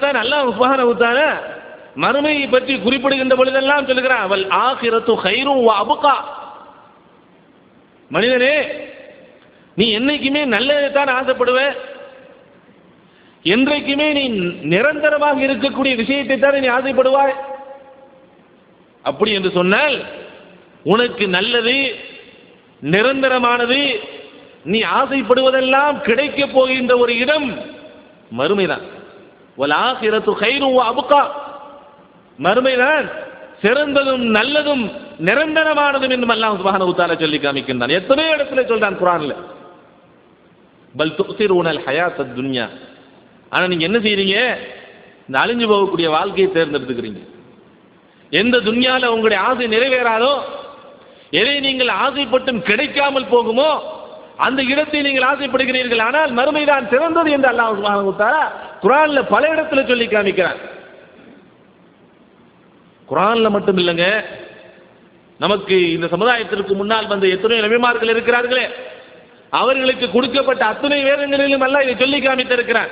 தான் அல்லாஹ் சுப்ஹானஹு வ தஆலா மறுமையை பற்றி குறிப்பிடுகின்ற பொழுதெல்லாம் சொல்லுகிறான், வல் ஆகிரத்து கைரும் வ அபகா. மனிதனே, நீ என்னைக்குமே நல்லதைத்தான் ஆசைப்படுவ, என்றைக்குமே நீ நிரந்தரமாக இருக்கக்கூடிய விஷயத்தை தான் நீ ஆசைப்படுவாய். அப்படி என்று சொன்னால் உனக்கு நல்லது, நிரந்தரமானது, நீ ஆசைப்படுவதெல்லாம் கிடைக்க போகின்ற ஒரு இடம் மறுமைதான். வல் ஆகிரத்து கைரும் வ அபகா. மறுமைதான் சிறந்ததும் நல்லதும் நிரந்தரமானதும் என்று அல்லாஹ் சுப்ஹானஹு வ தஆலா சொல்லி காமிக்கின்றான். எத்தனையோ இடத்துல சொல்றான் குர்ஆன்ல, பல் துஸிரூனல் ஹயாத்தத் துன்யா. ஆனா நீங்க என்ன செய்றீங்க? இந்த அழிஞ்சு போகக்கூடிய வாழ்க்கையை தேர்ந்தெடுத்துக்கிறீங்க. எந்த துன்யால உங்களுடைய ஆசை நிறைவேறாதோ, எதை நீங்கள் ஆசைப்பட்டும் கிடைக்காமல் போகுமோ அந்த இடத்தை நீங்கள் ஆசைப்படுகிறீர்கள். ஆனால் மறுமைதான் சிறந்தது என்று அல்லாஹ் சுப்ஹானஹு வ தஆலா குர்ஆன்ல பல இடத்துல சொல்லி காமிக்கிறான். குர்ஆன்ல மட்டும் இல்லைங்க, நமக்கு இந்த சமுதாயத்திற்கு முன்னால் வந்த எத்தனை நபிமார்கள் இருக்கிறார்களே, அவர்களுக்கு கொடுக்கப்பட்ட அத்தனை வேதங்களிலும் அல்லாஹ் இதை சொல்லி காமித்திருக்கிறான்.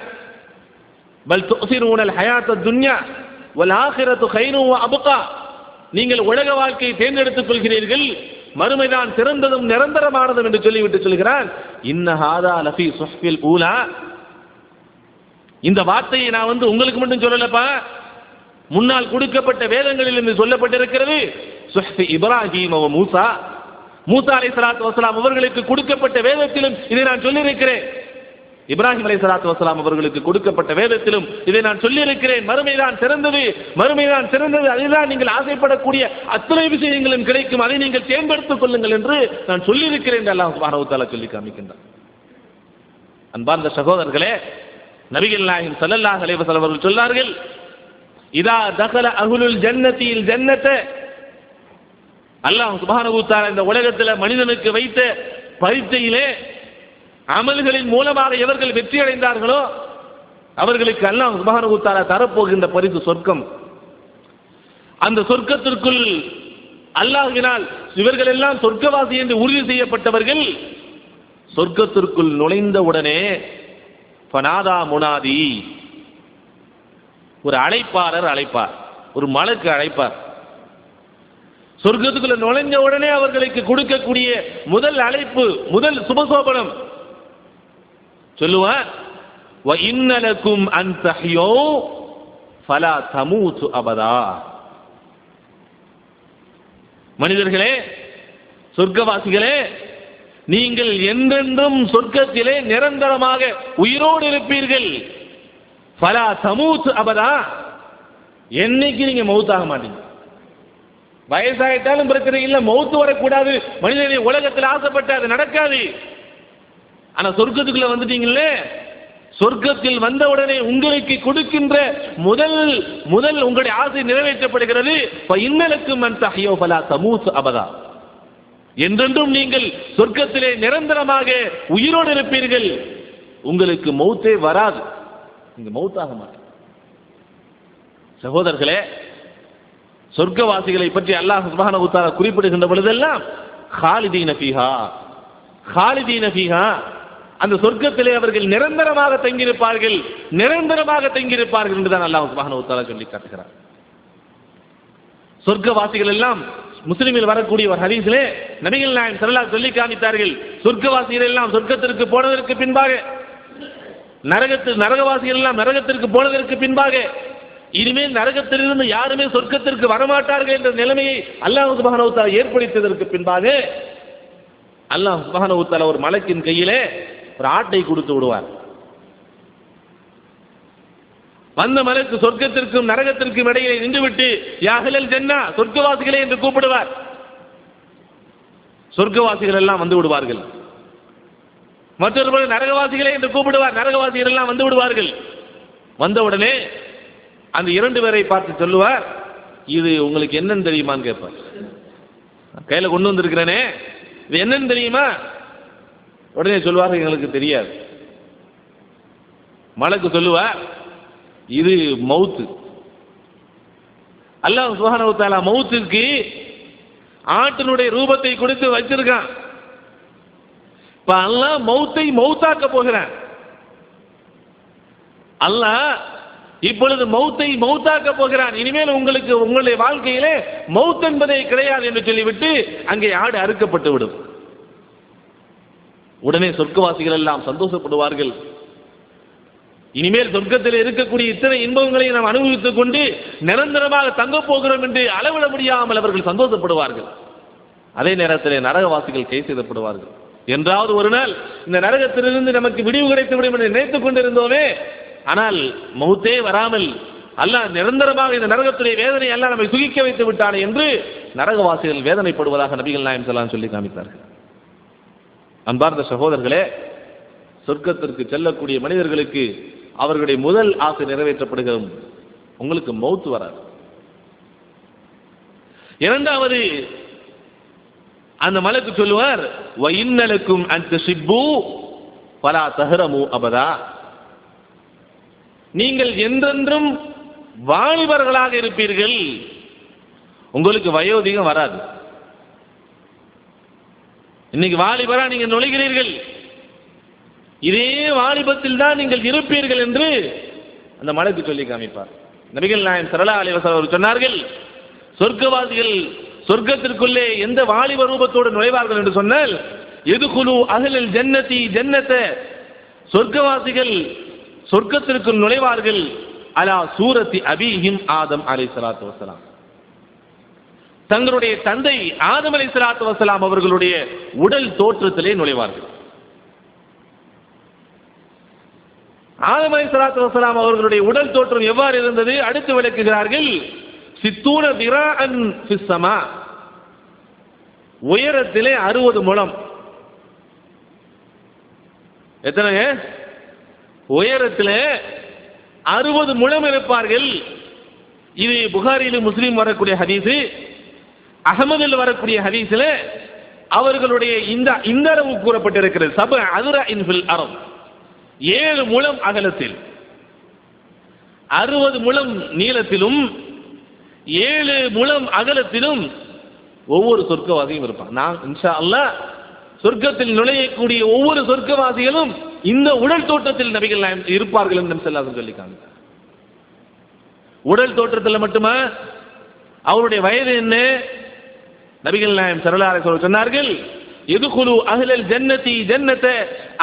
பல் துஸிரூனல் ஹயாத்தத் துன்யா வல் ஆகிரத்து கைரும் வ அபகா. நீங்கள் உலக வாழ்க்கையை தேர்ந்தெடுத்துக் கொள்கிறீர்கள், மறுமைதான் சிறந்ததும் நிரந்தரமானதும் என்று சொல்லிவிட்டு சொல்கிறான், இன்ன ஹாதா லஃபீ ஸுஹ்ஃபில் ஊலா. இந்த வார்த்தையை நான் உங்களுக்கு மட்டும் சொல்லலப்பா, முன்னால் கொடுக்கப்பட்ட வேதங்களில் இருந்து சொல்லப்பட்டிருக்கிறது. ஸுஹ்ஃபி இப்ராஹீம் வ மூசா. மூசா அலைஹிஸ்ஸலாத்து வஸ்ஸலாம் அவர்களுக்கு கொடுக்கப்பட்ட வேதத்திலும் இதை நான் சொல்லியிருக்கிறேன். இப்ராஹிம் அலைஹிஸ்ஸலாத்து வஸ்ஸலாம் அவர்களுக்கு கொடுக்கப்பட்ட வேதத்திலும் இதை நான் சொல்லியிருக்கிறேன். மறுமைதான் சிறந்தது, மறுமைதான் சிறந்தது, அதுதான் நீங்கள் ஆசைப்படக்கூடிய அத்தனை விஷயங்களும் கிடைக்கும், அதை நீங்கள் தேர்ந்தெடுத்துக் கொள்ளுங்கள் என்று நான் சொல்லியிருக்கிறேன் என்று அல்லாஹ் சுப்ஹானஹு வ தஆலா சொல்லி காமிக்கின்றார். அன்பார்ந்த சகோதரர்களே, நபிகள் நாயகம் ஸல்லல்லாஹு அலைஹி வஸல்லம் அவர்கள் சொன்னார்கள், இதா தகல அஹ்லுல் ஜன்னத்தில் ஜன்னத. அல்லாஹ் சுப்ஹானஹு வ தஆலா இந்த உலகத்தில் மனிதனுக்கு வைத்த பரீட்சையிலே அமல்களின் மூலமாக எவர்கள் வெற்றி அடைந்தார்களோ அவர்களுக்கு அல்லாஹ் சுப்ஹானஹு வ தஆலா தரப்போகின்ற பரிசு சொர்க்கம். அந்த சொர்க்கத்திற்குள் அல்லாஹ்வினால் இவர்கள் எல்லாம் சொர்க்கவாசி என்று உறுதி செய்யப்பட்டவர்கள் சொர்க்கத்திற்குள் நுழைந்த உடனே ஃபனாதா முனாதி, ஒரு அழைப்பாளர் அழைப்பார், ஒரு மலக்கு அழைப்பார். சொர்க்கத்துக்குள்ள நுழைஞ்ச உடனே அவர்களுக்கு கொடுக்கக்கூடிய முதல் அழைப்பு, முதல் சுபசோபனம் சொல்லுவார், வ இன்னலக்கும் அன் தஹ்யூ ஃபலா தமூது அபதா. மனிதர்களே, சொர்க்கவாசிகளே, நீங்கள் என்றென்றும் சொர்க்கத்திலே நிரந்தரமாக உயிரோடு இருப்பீர்கள். ஃபலா தமூது அபதா. என்னைக்கு நீங்க மௌத்தாக மாட்டீங்க. வயசாயிட்டாலும் பிரச்சனை இல்லை, மௌத்து வரக்கூடாது. மனிதனை உலகத்தில் ஆசைப்பட்டு அது நடக்காது. ஆனா சொர்க்கத்துக்குள்ள வந்துட்டீங்களே, சொர்க்கத்தில் வந்தவுடனே உங்களுக்கு கொடுக்கின்ற முதல் உங்களுடைய ஆசை நிறைவேற்றப்படுகிறது. இன்னலக்கும் அன் தஹ்யூ ஃபலா தமூது அபதா. என்றென்றும் நீங்கள் சொர்க்கத்திலே நிரந்தரமாக உயிரோடு இருப்பீர்கள், உங்களுக்கு மௌத்தே வராது, நீங்க மௌத்தாக மாட்டீங்க. சகோதரர்களே, சொர்க்கவாசிகளை பற்றி அல்லாஹ் சுப்ஹானஹு வ தஆலா குறிப்பிடுகின்ற பொழுதெல்லாம் காலிதீன ஃபீஹா, காலிதீன ஃபீஹா, அந்த சொர்க்கத்திலே அவர்கள் நிரந்தரமாக தங்கியிருப்பார்கள், நிரந்தரமாக தங்கியிருப்பார்கள் என்றுதான் அல்லாஹ் சுப்ஹானஹு வ தஆலா சொல்லி காட்டுகிறார். சொர்க்கவாசிகள் எல்லாம் முஸ்லிமில் வரக்கூடிய ஒரு ஹதீஸிலே நபிகள் நாயகம் ஸல்லல்லாஹு அலைஹி வஸல்லம் சொல்லி காமித்தார்கள், சொர்க்கவாசிகள் எல்லாம் சொர்க்கத்திற்கு போனதற்கு பின்பாக, நரகவாசிகள் எல்லாம் நரகத்திற்கு போனதற்கு பின்பாக, இனிமேல் நரகத்திலிருந்து யாருமே சொர்க்கத்திற்கு வரமாட்டார்கள் என்ற நிலைமையை அல்லாஹ் சுப்ஹானஹு வ தஆலா ஏற்படுத்தியதற்கு பின்பாக அல்லாஹ் சுப்ஹானஹு வ தஆலா ஒரு மலக்கின் கையிலே ஒரு ஆட்டை கொடுத்து விடுவார். வந்த மலக்கு சொர்க்கத்திற்கும் நரகத்திற்கும் இடையிலே நின்றுவிட்டு யா அஹ்லல் ஜன்னா, சொர்க்கவாசிகளே என்று கூப்பிடுவார். சொர்க்கவாசிகள் எல்லாம் வந்து விடுவார்கள். மற்றொரு நரகவாசிகளே என்று கூப்பிடுவார், நரகவாசிகள் எல்லாம் வந்து விடுவார்கள். வந்தவுடனே அந்த இரண்டு பேரை பார்த்து சொல்லுவார், இது உங்களுக்கு என்னன்னு தெரியுமான்னு கேட்பார். கையில கொண்டு வந்திருக்கிறேனே, இது என்னன்னு தெரியுமா? உடனே சொல்லுவார்கள், எங்களுக்கு தெரியாது. மலக்கு சொல்லுவார், இது மௌத்து. அல்லாஹ் சுப்ஹானஹு வ தஆலா மௌத்துக்கு ஆட்டினுடைய ரூபத்தை கொடுத்து வச்சிருக்கான். இப்ப அல்லாஹ் மௌத்தை மௌத்தாக்க போகிறான். அல்லாஹ் இப்பொழுது மௌத்தை மௌத்தாக்க போகிறான், இனிமேல் உங்களுக்கு உங்களுடைய வாழ்க்கையிலே மௌத் என்பதே கிடையாது என்று சொல்லிவிட்டு அங்கே ஆடு அறுக்கப்பட்டு விடும். உடனே சொர்க்கவாசிகள் எல்லாம் சந்தோஷப்படுவார்கள். இனிமேல் சொர்க்கத்தில் இருக்கக்கூடிய இத்தனை இன்பங்களை நாம் அனுபவித்துக் கொண்டு நிரந்தரமாக தங்கப் போகிறோம் என்று அளவிட முடியாமல் அவர்கள் சந்தோஷப்படுவார்கள். அதே நேரத்தில் நரகவாசிகள் கை செய்தப்படுவார்கள். என்றாவது ஒரு நாள் இந்த நரகத்திலிருந்து நமக்கு விடிவு கிடைத்துவிடும் என்று நினைத்துக் கொண்டிருந்தோமே, ஆனால் மௌத்தே வராமல் அல்லாஹ் நிரந்தரமாக இந்த நரகத்துடைய வேதனை எல்லாம் நம்மை சுகிக்க வைத்து விட்டானே என்று நரகவாசிகள் வேதனைப்படுவதாக நபிகள் நாயகம் ஸல்லல்லாஹு அலைஹி வஸல்லம் சொல்லி காமித்தார்கள். அன்பார்ந்த சகோதரர்களே, சொர்க்கத்திற்கு செல்லக்கூடிய மனிதர்களுக்கு அவர்களுடைய முதல் ஆசை நிறைவேற்றப்படுகிறது, உங்களுக்கு மௌத் வராது. இரண்டாவது, அந்த மலக்கு சொல்லுவார், வ இன்னலக்கும் அன் தஷிப்பு ஃபலா தஹரமு அபதா, நீங்கள் என்றென்றும் வாலிபர்களாக இருப்பீர்கள், உங்களுக்கு வயோதிகம் வராது. இன்னைக்கு வாலிபரா நீங்க நுழைகிறீர்கள், இதே வாலிபத்தில் தான் நீங்கள் இருப்பீர்கள் என்று அந்த மலக்கு சொல்லி காமிப்பார். நபிகள் நாயகம் ஸல்லல்லாஹு அலைஹி வஸல்லம் சொன்னார்கள், சொர்க்கவாசிகள் சொர்க்கத்திற்குள்ளே எந்த வாலிப ரூபத்தோடு நுழைவார்கள் என்று சொன்னால், யதுகுலு அஹ்லுல் ஜன்னதி ஜன்னத, சொர்க்கவாசிகள் சொர்க்கத்திற்குள் நுழைவார்கள் அலா சூரத்தி அபீஹிம் ஆதம் அலைஹிஸ்ஸலாத்து வஸலாம், தங்களுடைய தந்தை ஆதம் அலைஹிஸ்ஸலாத்து வஸலாம் அவர்களுடைய உடல் தோற்றத்திலே நுழைவார்கள். ஆதம் அலைஹிஸ்ஸலாத்து வஸலாம் அவர்களுடைய உடல் தோற்றம் எவ்வாறு இருந்தது அடுத்து விளக்குகிறார்கள். சித்தூன திராஅன் ஃபிஸ் ஸமா, உயரத்திலே 60 முழம். எத்தனை? உயரத்திலே 60 முழம் இருப்பார்கள். இது புகாரியிலும் முஸ்லீம் வரக்கூடிய ஹதீஸ், அஹமதில் வரக்கூடிய ஹதீஸில் அவர்களுடைய இந்த அளவு கூறப்பட்டிருக்கிறது. சப அதுரஇன் ஃபில் அர்த், 7 முழம் அகலத்தில் 60 முழம் நீளத்திலும் 7 முழம் அகலத்திலும் ஒவ்வொரு சொர்க்கவாசியும் இருப்பான். நான் இன்ஷா அல்லாஹ் சொர்க்கத்தில் நுழையக்கூடிய ஒவ்வொரு சொர்க்கவாசிகளும் இந்த உடல் தோற்றத்தில் நபிகள் நாயகம் இருப்பார்கள் என்று ஸல்லல்லாஹு சொல்லி காமித்தார். உடல் தோற்றத்தில் மட்டுமா, அவருடைய வயது என்ன? நபிகள் நாயகம் ஸல்லல்லாஹு அலைஹி வஸல்லம் சொன்னார்கள், யதுகுலு அஹ்லல் ஜன்னதி ஜன்னத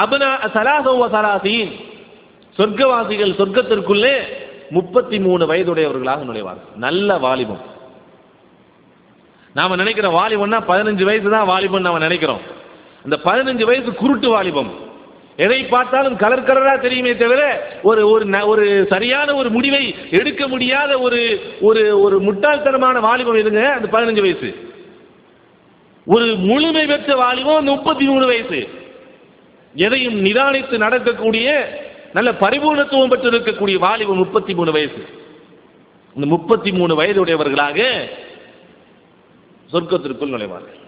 அப்னா 33, சொர்க்கவாசிகள் சொர்க்கத்திற்குள்ளே 33 வயதுடையவர்களாக நுழைவார்கள். நல்ல வாலிபம். நாம நினைக்கிற வாலிபம்னா 15 வயசு தான் வாலிபம் நாம நினைக்கிறோம். அந்த 15 வயசு குருட்டு வாலிபம். எதை பார்த்தாலும் கலர் கலரா தெரியுமே தவிர ஒரு சரியான ஒரு முடிவை எடுக்க முடியாத ஒரு முட்டாள்தனமான வாலிபம் எதுங்க? அந்த 15 வயசு. ஒரு முழுமை பெற்ற வாலிபம் 33 வயசு. எதையும் நிதானித்து நடக்கக்கூடிய நல்ல பரிபூர்ணத்துவம் பெற்று இருக்கக்கூடிய வாலிபம் 33 வயசு. இந்த 33 வயதுடையவர்களாக சொர்க்கத்திற்குள் நுழைவார்கள்.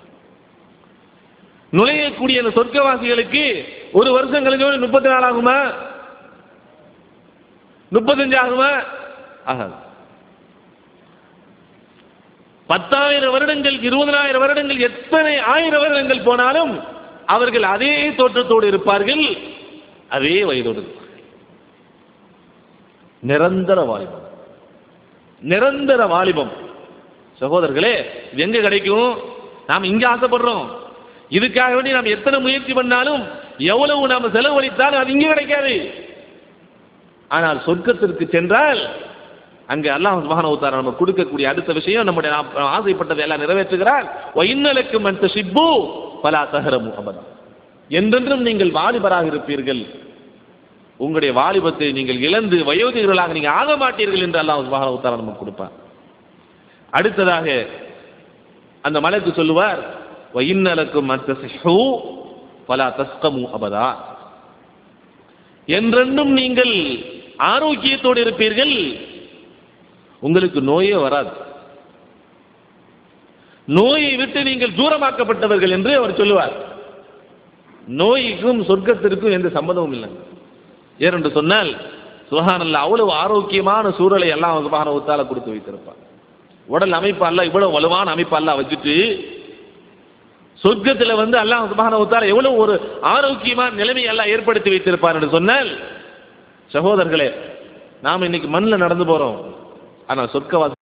நுழையக்கூடிய அந்த சொர்க்கவாசிகளுக்கு ஒரு வருஷம் கழிஞ்சு 34 ஆகுமா? 35 ஆகுமா? ஆகாது. 10,000 வருடங்கள், 20,000 வருடங்கள், எத்தனை 1000 வருடங்கள் போனாலும் அவர்கள் அதே தோற்றத்தோடு இருப்பார்கள், அதே வயதோடு இருப்பார்கள். நிரந்தர வாலிபம். நிரந்தர வாலிபம். சகோதரர்களே, இது எங்க கிடைக்கும்? நாம் இங்க ஆசைப்படுறோம். இதுக்காக வேண்டி நாம் எத்தனை முயற்சி பண்ணாலும், எவ்வளவு நாம் செலவழித்தாலும் அது இங்கே கிடைக்காது. ஆனால் சொர்க்கத்திற்கு சென்றால் அங்கே அல்லாஹ் சுப்ஹானஹு வ தஆலா நமக்கு கொடுக்கக்கூடிய அடுத்த விஷயம், நம்முடைய ஆசைப்பட்டதை எல்லாம் நிறைவேற்றுகிறார். வ இன்னலக்கும் அன் தஷிப்பு ஃபலா தஹரமு அபதா, என்றென்றும் நீங்கள் வாலிபராக இருப்பீர்கள், உங்களுடைய வாலிபத்தை நீங்கள் இழந்து வயோதிகர்களாக நீங்கள் ஆக மாட்டீர்கள் என்று அல்லாஹ் சுப்ஹானஹு வ தஆலா நமக்கு கொடுப்பார். அடுத்ததாக அந்த மலக்கு சொல்லுவார், வ இன்னலக்கும் அன் தஸஹு ஃபலா தஸ்கமு அபதா, என்றென்றும் நீங்கள் ஆரோக்கியத்தோடு இருப்பீர்கள், உங்களுக்கு நோயே வராது, நோயை விட்டு நீங்கள் தூரமாக்கப்பட்டவர்கள் என்று அவர் சொல்லுவார். நோய்க்கும் சொர்க்கத்திற்கும் எந்த சம்பந்தமும் இல்லை. ஏனென்று சொன்னால் சுப்ஹானல்லாஹ், அவ்வளவு ஆரோக்கியமான சூழலை எல்லாம் சுப்ஹானஹு வ தஆலா கொடுத்து வைத்திருப்பார். உடல் அமைப்பு அல்லாஹ் இவ்வளவு வலுவான அமைப்பு அல்லாஹ் வச்சுட்டு சொர்க்கத்தில் அல்லாஹ் சுப்ஹானஹு வ தஆலா எவ்வளவு ஒரு ஆரோக்கியமான நிலைமை எல்லாம் ஏற்படுத்தி வைத்திருப்பார் என்று சொன்னால், சகோதரர்களே, நாம் இன்னைக்கு மண்ணில் நடந்து போறோம், ஆனால் சொர்க்கவாசி